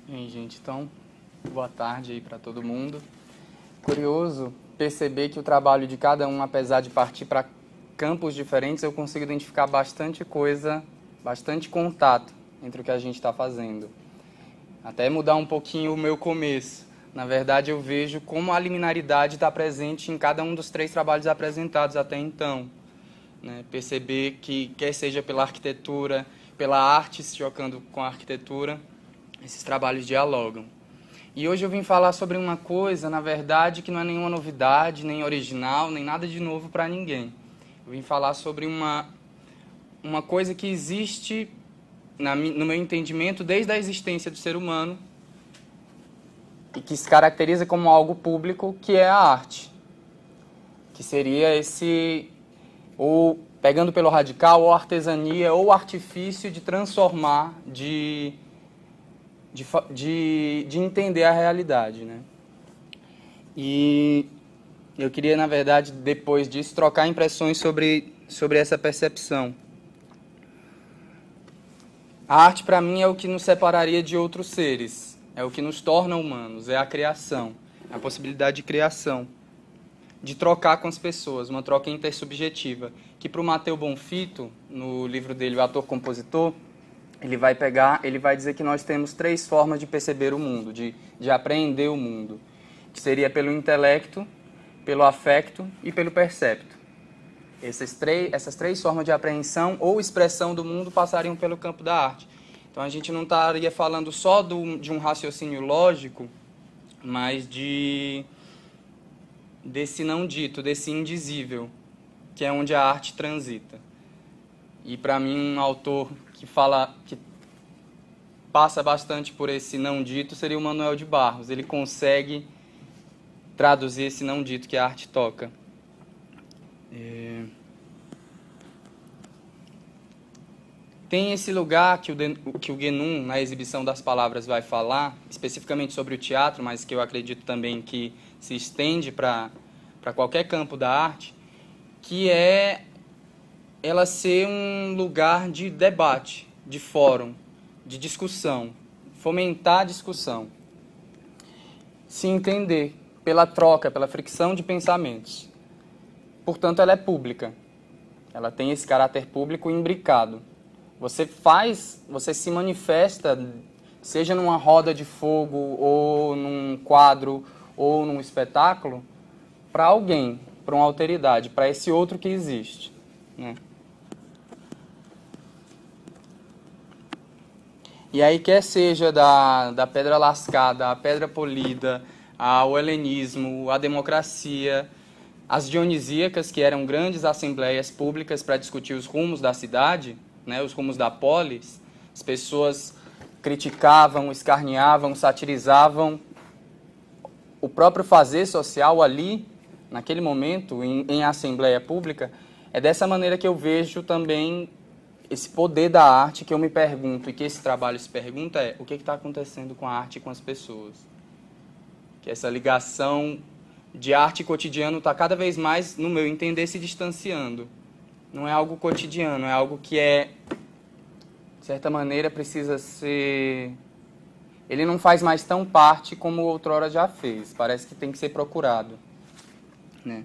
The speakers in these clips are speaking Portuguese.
E aí, gente, então, boa tarde aí para todo mundo. Curioso perceber que o trabalho de cada um, apesar de partir para campos diferentes, eu consigo identificar bastante coisa, bastante contato entre o que a gente está fazendo. Até mudar um pouquinho o meu começo. Na verdade, eu vejo como a liminaridade está presente em cada um dos 3 trabalhos apresentados até então. Né? Perceber que, quer seja pela arquitetura, pela arte se chocando com a arquitetura, esses trabalhos dialogam. E hoje eu vim falar sobre uma coisa, na verdade, que não é nenhuma novidade, nem original, nem nada de novo para ninguém. Eu vim falar sobre uma coisa que existe, no meu entendimento, desde a existência do ser humano e que se caracteriza como algo público, que é a arte. Que seria esse, ou pegando pelo radical, ou artesania, ou artifício de transformar, de entender a realidade, né? E eu queria, na verdade, depois disso, trocar impressões sobre essa percepção. A arte, para mim, é o que nos separaria de outros seres, é o que nos torna humanos, é a criação, é a possibilidade de criação, de trocar com as pessoas, uma troca intersubjetiva, que para o Matteo Bonfitto, no livro dele, O Ator-Compositor, ele vai dizer que nós temos 3 formas de perceber o mundo, de apreender o mundo, que seria pelo intelecto, pelo afecto e pelo percepto. Essas três formas de apreensão ou expressão do mundo passariam pelo campo da arte. Então a gente não estaria falando só de um raciocínio lógico, mas desse não dito, desse indizível, que é onde a arte transita. E para mim um autor que passa bastante por esse não dito seria o Manuel de Barros. Ele consegue traduzir esse não dito que a arte toca. Tem esse lugar que o Guénon, na exibição das palavras, vai falar, especificamente sobre o teatro, mas que eu acredito também que se estende para qualquer campo da arte, que é ela ser um lugar de debate, de fórum, de discussão, fomentar a discussão, se entender pela troca, pela fricção de pensamentos. Portanto, ela é pública. Ela tem esse caráter público imbricado. Você se manifesta, seja numa roda de fogo, ou num quadro, ou num espetáculo, para alguém, para uma alteridade, para esse outro que existe, né? E aí, quer seja da pedra lascada, a pedra polida, ao helenismo, a democracia, as dionisíacas, que eram grandes assembleias públicas para discutir os rumos da cidade, né, os rumos da polis, as pessoas criticavam, escarneavam, satirizavam o próprio fazer social ali, naquele momento, em assembleia pública. É dessa maneira que eu vejo também esse poder da arte, que eu me pergunto, e que esse trabalho se pergunta, é o que está acontecendo com a arte e com as pessoas. Que essa ligação de arte e cotidiano está cada vez mais, no meu entender, se distanciando. Não é algo cotidiano, é algo que de certa maneira, precisa ser... Ele não faz mais tão parte como outrora já fez. Parece que tem que ser procurado, né?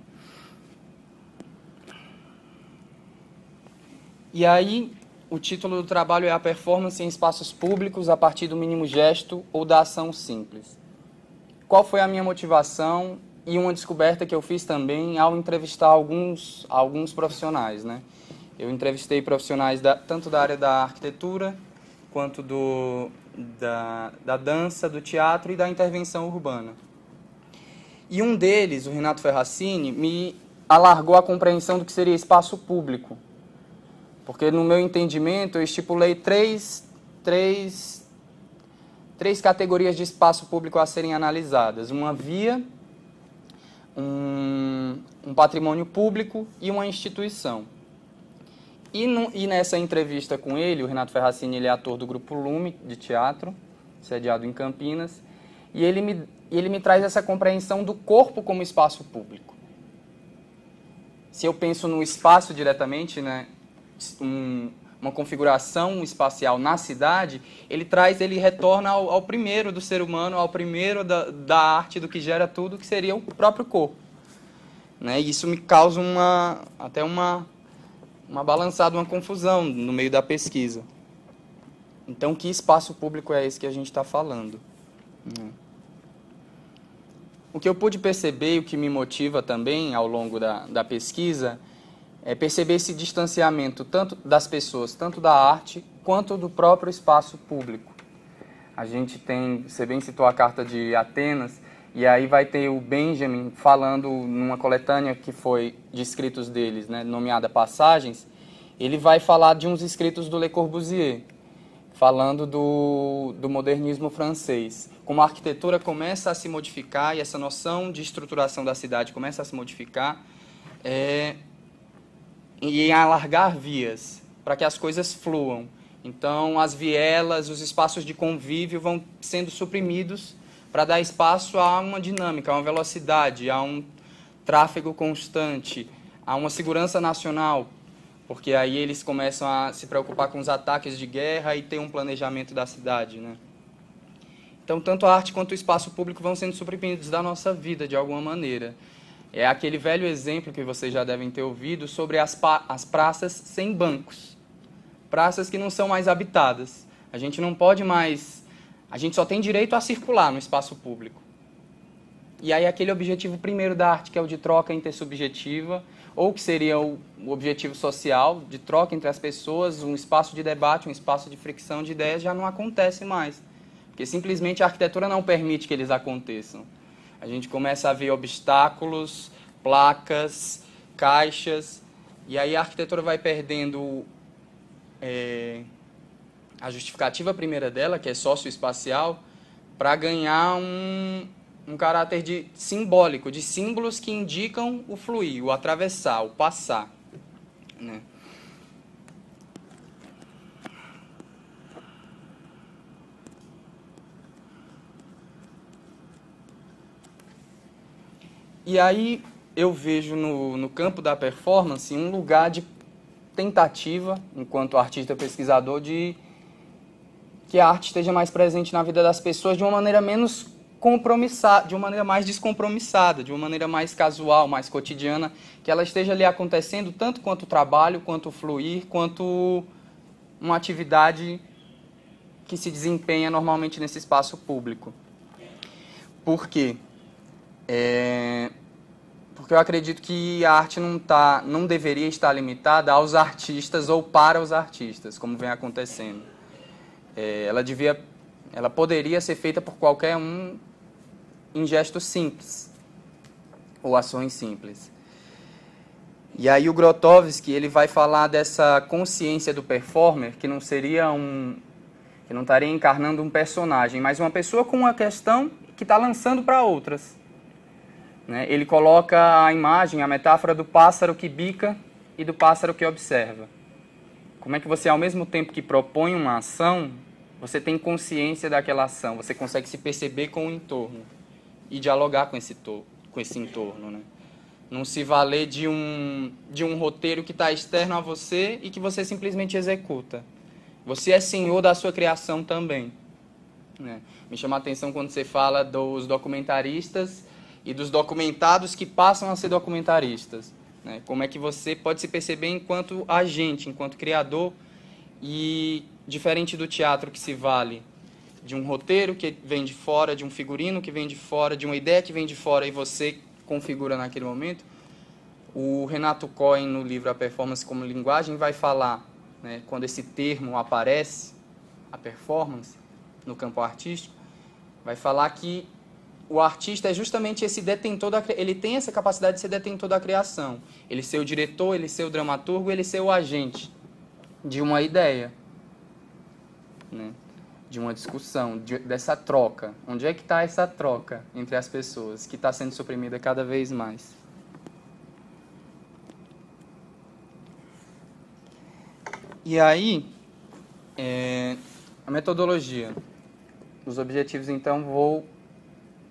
E aí, o título do trabalho é A Performance em Espaços Públicos a partir do mínimo gesto ou da ação simples. Qual foi a minha motivação e uma descoberta que eu fiz também ao entrevistar alguns profissionais, né? Eu entrevistei profissionais tanto da área da arquitetura, quanto da dança, do teatro e da intervenção urbana. E um deles, o Renato Ferracini, me alargou a compreensão do que seria espaço público. Porque, no meu entendimento, eu estipulei três categorias de espaço público a serem analisadas. Uma via, um patrimônio público e uma instituição. E nessa entrevista com ele, o Renato Ferracini, ele é ator do Grupo Lume, de teatro, sediado em Campinas, e ele me traz essa compreensão do corpo como espaço público. Se eu penso no espaço diretamente, né, uma configuração espacial na cidade, ele retorna ao primeiro do ser humano, ao primeiro da arte, do que gera tudo, que seria o próprio corpo. Né? E isso me causa até uma balançada, uma confusão no meio da pesquisa. Então, que espaço público é esse que a gente está falando? O que eu pude perceber e o que me motiva também ao longo da pesquisa é perceber esse distanciamento tanto das pessoas, tanto da arte, quanto do próprio espaço público. A gente tem, você bem citou a Carta de Atenas, e aí vai ter o Benjamin falando numa coletânea que foi de escritos deles, né, nomeada Passagens. Ele vai falar de uns escritos do Le Corbusier, falando do modernismo francês. Como a arquitetura começa a se modificar e essa noção de estruturação da cidade começa a se modificar, e em alargar vias, para que as coisas fluam. Então, as vielas, os espaços de convívio vão sendo suprimidos para dar espaço a uma dinâmica, a uma velocidade, a um tráfego constante, a uma segurança nacional, porque aí eles começam a se preocupar com os ataques de guerra e ter um planejamento da cidade, né? Então, tanto a arte quanto o espaço público vão sendo suprimidos da nossa vida, de alguma maneira. É aquele velho exemplo que vocês já devem ter ouvido sobre as praças sem bancos. Praças que não são mais habitadas. A gente não pode mais... A gente só tem direito a circular no espaço público. E aí aquele objetivo primeiro da arte, que é o de troca intersubjetiva, ou que seria o objetivo social, de troca entre as pessoas, um espaço de debate, um espaço de fricção de ideias, já não acontece mais. Porque simplesmente a arquitetura não permite que eles aconteçam. A gente começa a ver obstáculos, placas, caixas, e aí a arquitetura vai perdendo a justificativa primeira dela, que é socioespacial, para ganhar um caráter simbólico, de símbolos que indicam o fluir, o atravessar, o passar. Né? E aí eu vejo no campo da performance um lugar de tentativa, enquanto artista pesquisador, de que a arte esteja mais presente na vida das pessoas de uma maneira menos compromissada, de uma maneira mais descompromissada, de uma maneira mais casual, mais cotidiana, que ela esteja ali acontecendo tanto quanto o trabalho, quanto o fluir, quanto uma atividade que se desempenha normalmente nesse espaço público. Por quê? Porque eu acredito que a arte não deveria estar limitada aos artistas ou para os artistas, como vem acontecendo. Ela poderia ser feita por qualquer um em gestos simples, ou ações simples. E aí o Grotowski, ele vai falar dessa consciência do performer, que não seria que não estaria encarnando um personagem, mas uma pessoa com uma questão que está lançando para outras. Né? Ele coloca a imagem, a metáfora do pássaro que bica e do pássaro que observa. Como é que você, ao mesmo tempo que propõe uma ação, você tem consciência daquela ação, você consegue se perceber com o entorno e dialogar com esse entorno. Né? Não se valer de um roteiro que está externo a você e que você simplesmente executa. Você é senhor da sua criação também. Né? Me chama a atenção quando você fala dos documentaristas e dos documentados que passam a ser documentaristas. Né? Como é que você pode se perceber enquanto agente, enquanto criador, e diferente do teatro que se vale de um roteiro que vem de fora, de um figurino que vem de fora, de uma ideia que vem de fora e você configura naquele momento, o Renato Cohen, no livro A Performance como Linguagem, vai falar, né, quando esse termo aparece, a performance, no campo artístico, vai falar que o artista é justamente esse detentor ele tem essa capacidade de ser detentor da criação. Ele ser o diretor, ele ser o dramaturgo, ele ser o agente de uma ideia, né? De uma discussão, dessa troca. Onde é que está essa troca entre as pessoas, que está sendo suprimida cada vez mais? E aí, a metodologia. Os objetivos, então,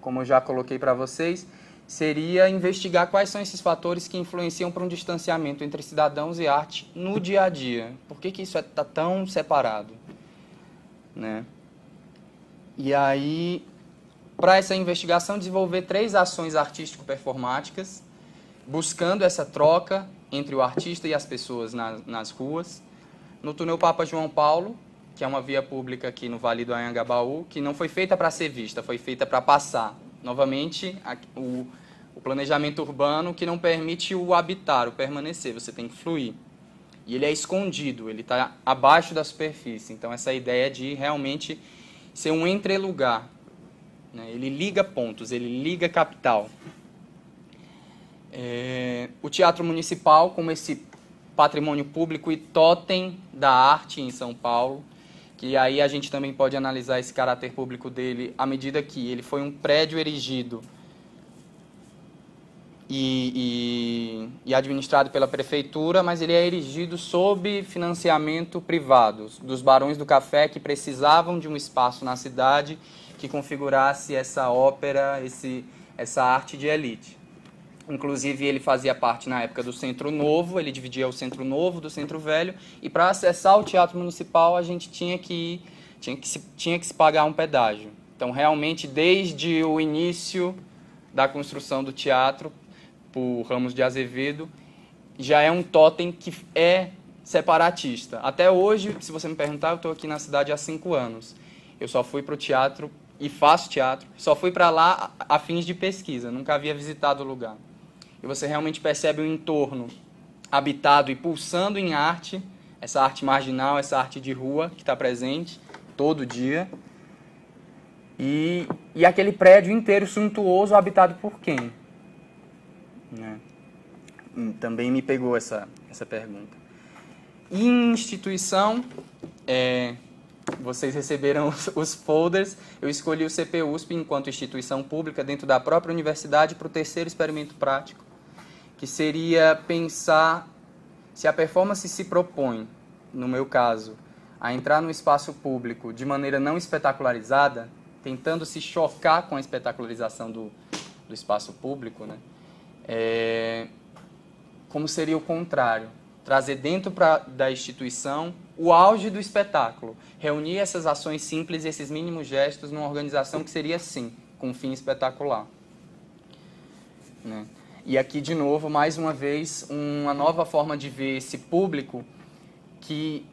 como eu já coloquei para vocês, seria investigar quais são esses fatores que influenciam para um distanciamento entre cidadãos e arte no dia a dia. Por que isso está tão separado? Né? E aí, para essa investigação, desenvolver 3 ações artístico-performáticas, buscando essa troca entre o artista e as pessoas nas ruas. No túnel Papa João Paulo, que é uma via pública aqui no Vale do Anhangabaú, que não foi feita para ser vista, foi feita para passar. Novamente, o planejamento urbano que não permite o habitar, o permanecer, você tem que fluir. E ele é escondido, ele está abaixo da superfície. Então, essa ideia de realmente ser um entrelugar. Né? Ele liga pontos, ele liga capital. O Teatro Municipal, como esse patrimônio público e totem da arte em São Paulo, que aí a gente também pode analisar esse caráter público dele à medida que ele foi um prédio erigido e administrado pela prefeitura, mas ele é erigido sob financiamento privado, dos barões do café que precisavam de um espaço na cidade que configurasse essa ópera, essa arte de elite. Inclusive, ele fazia parte, na época, do Centro Novo, ele dividia o Centro Novo do Centro Velho, e para acessar o Teatro Municipal, a gente tinha que se pagar um pedágio. Então, realmente, desde o início da construção do teatro, por Ramos de Azevedo, já é um totem que é separatista. Até hoje, se você me perguntar, eu estou aqui na cidade há 5 anos. Eu só fui para o teatro, e faço teatro, só fui para lá a fins de pesquisa, nunca havia visitado o lugar. E você realmente percebe o entorno habitado e pulsando em arte, essa arte marginal, essa arte de rua que está presente todo dia. E aquele prédio inteiro suntuoso habitado por quem? Né? Também me pegou essa pergunta. E em instituição, vocês receberam os folders, eu escolhi o CPUSP enquanto instituição pública dentro da própria universidade para o 3º experimento prático, que seria pensar se a performance se propõe, no meu caso, a entrar no espaço público de maneira não espetacularizada, tentando se chocar com a espetacularização do espaço público, né? Como seria o contrário, trazer dentro da instituição o auge do espetáculo, reunir essas ações simples e esses mínimos gestos numa organização que seria, sim, com um fim espetacular. Né? E aqui, de novo, mais uma vez, uma nova forma de ver esse público que,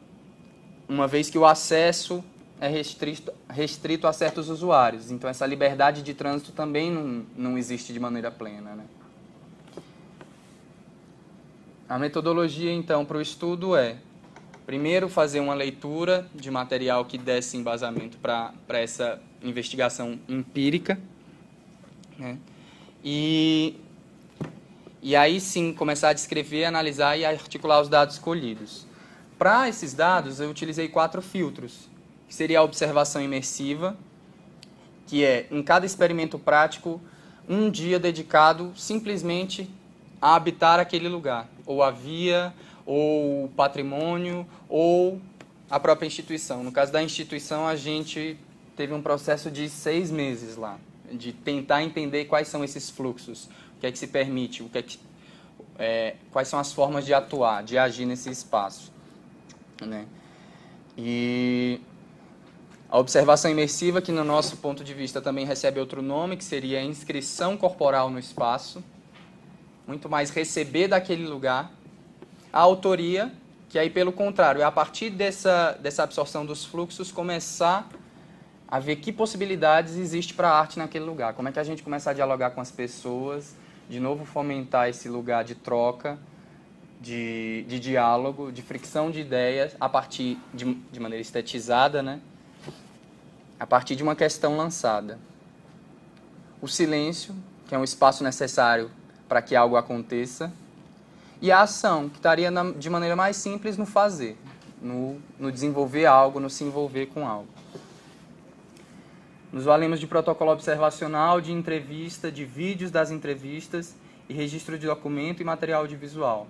uma vez que o acesso é restrito a certos usuários. Então, essa liberdade de trânsito também não existe de maneira plena. Né? A metodologia, então, para o estudo é, primeiro, fazer uma leitura de material que desse embasamento para essa investigação empírica, né? E aí sim começar a descrever, analisar e articular os dados escolhidos. Para esses dados, eu utilizei 4 filtros, que seria a observação imersiva, que é, em cada experimento prático, um dia dedicado simplesmente a habitar aquele lugar, ou a via, ou o patrimônio, ou a própria instituição. No caso da instituição, a gente teve um processo de 6 meses lá, de tentar entender quais são esses fluxos, o que é que se permite, quais são as formas de atuar, de agir nesse espaço. Né? E a observação imersiva, que no nosso ponto de vista também recebe outro nome, que seria a inscrição corporal no espaço, muito mais receber daquele lugar. A autoria, que aí pelo contrário, é a partir dessa absorção dos fluxos começar a ver que possibilidades existe para a arte naquele lugar. Como é que a gente começa a dialogar com as pessoas, de novo fomentar esse lugar de troca, de diálogo, de fricção de ideias, a partir de maneira estetizada, né? A partir de uma questão lançada. O silêncio, que é um espaço necessário para que algo aconteça, e a ação, que estaria de maneira mais simples no fazer, no desenvolver algo, no se envolver com algo. Nos valemos de protocolo observacional, de entrevista, de vídeos das entrevistas e registro de documento e material audiovisual.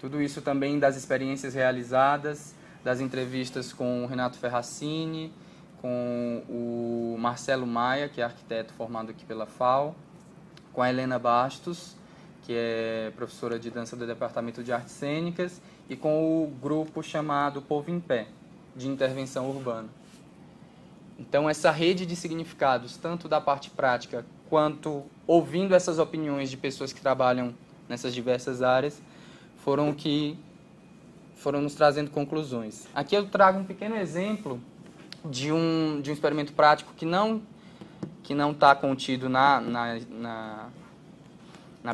Tudo isso também das experiências realizadas, das entrevistas com o Renato Ferracini, com o Marcelo Maia, que é arquiteto formado aqui pela FAO, com a Helena Bastos, que é professora de dança do Departamento de Artes Cênicas, e com o grupo chamado Povo em Pé, de intervenção urbana. Então, essa rede de significados, tanto da parte prática, quanto ouvindo essas opiniões de pessoas que trabalham nessas diversas áreas, foram nos trazendo conclusões. Aqui eu trago um pequeno exemplo de um experimento prático que não está contido na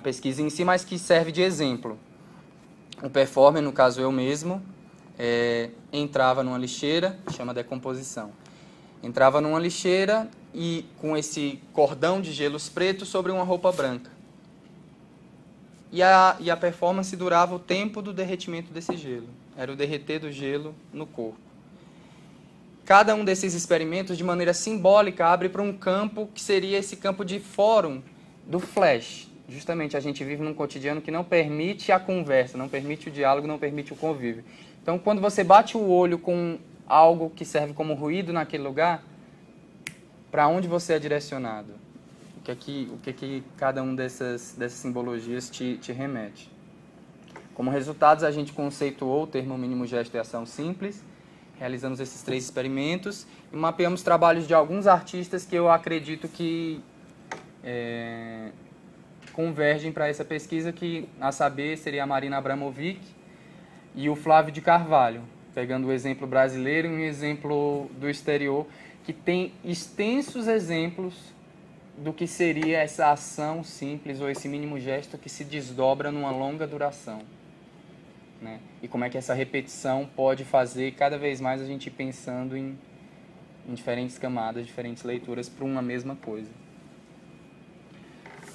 pesquisa em si, mas que serve de exemplo. O performer, no caso eu mesmo, entrava numa lixeira, chama decomposição. Entrava numa lixeira e com esse cordão de gelos pretos sobre uma roupa branca. E a performance durava o tempo do derretimento desse gelo. Era o derreter do gelo no corpo. Cada um desses experimentos, de maneira simbólica, abre para um campo que seria esse campo de fórum do flash. Justamente, a gente vive num cotidiano que não permite a conversa, não permite o diálogo, não permite o convívio. Então, quando você bate o olho com algo que serve como ruído naquele lugar, para onde você é direcionado? O que cada um dessas simbologias te remete? Como resultados, a gente conceituou o termo mínimo gesto e ação simples, realizamos esses 3 experimentos e mapeamos trabalhos de alguns artistas que eu acredito que convergem para essa pesquisa, que, a saber, seria a Marina Abramovic e o Flávio de Carvalho, pegando o exemplo brasileiro e um exemplo do exterior, que tem extensos exemplos do que seria essa ação simples ou esse mínimo gesto que se desdobra numa longa duração, né? E como é que essa repetição pode fazer cada vez mais a gente ir pensando em diferentes camadas, diferentes leituras para uma mesma coisa.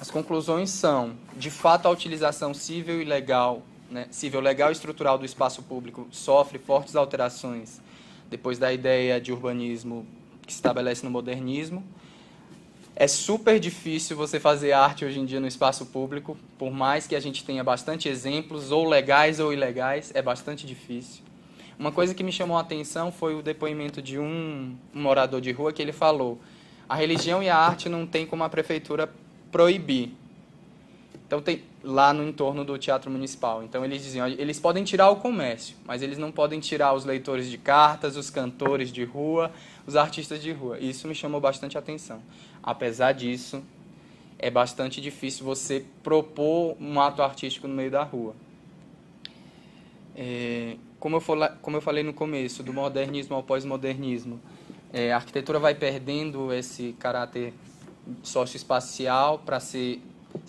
As conclusões são, de fato, a utilização civil e legal, né, civil, legal e estrutural do espaço público sofre fortes alterações depois da ideia de urbanismo que se estabelece no modernismo. É super difícil você fazer arte hoje em dia no espaço público, por mais que a gente tenha bastante exemplos, ou legais ou ilegais, é bastante difícil. Uma coisa que me chamou a atenção foi o depoimento de um morador de rua, que ele falou: a religião e a arte não tem como a prefeitura proibir. Então, tem lá no entorno do Teatro Municipal. Então, eles diziam, eles podem tirar o comércio, mas eles não podem tirar os leitores de cartas, os cantores de rua, os artistas de rua. E isso me chamou bastante atenção. Apesar disso, é bastante difícil você propor um ato artístico no meio da rua. Como eu falei no começo, do modernismo ao pós-modernismo, a arquitetura vai perdendo esse caráter socioespacial para se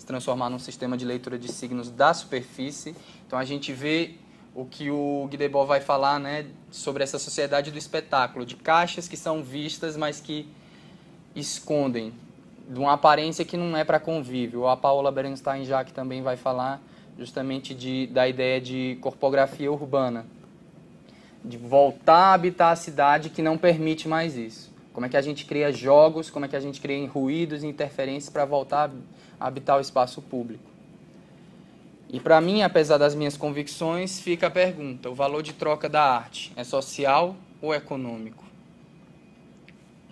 transformar num sistema de leitura de signos da superfície. Então, a gente vê o que o Guy Debord vai falar, né, sobre essa sociedade do espetáculo, de caixas que são vistas, mas que escondem, de uma aparência que não é para convívio. A Paola Berenstein já que também vai falar justamente da ideia de corpografia urbana, de voltar a habitar a cidade que não permite mais isso. Como é que a gente cria jogos, como é que a gente cria ruídos e interferências para voltar a habitar o espaço público. E para mim, apesar das minhas convicções, fica a pergunta: o valor de troca da arte é social ou econômico?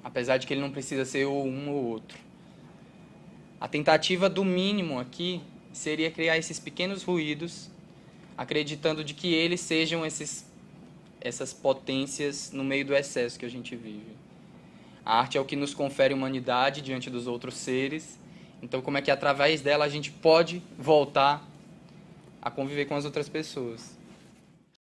Apesar de que ele não precisa ser ou um ou outro. A tentativa do mínimo aqui seria criar esses pequenos ruídos, acreditando de que eles sejam essas potências no meio do excesso que a gente vive. A arte é o que nos confere humanidade diante dos outros seres. Então, como é que através dela a gente pode voltar a conviver com as outras pessoas?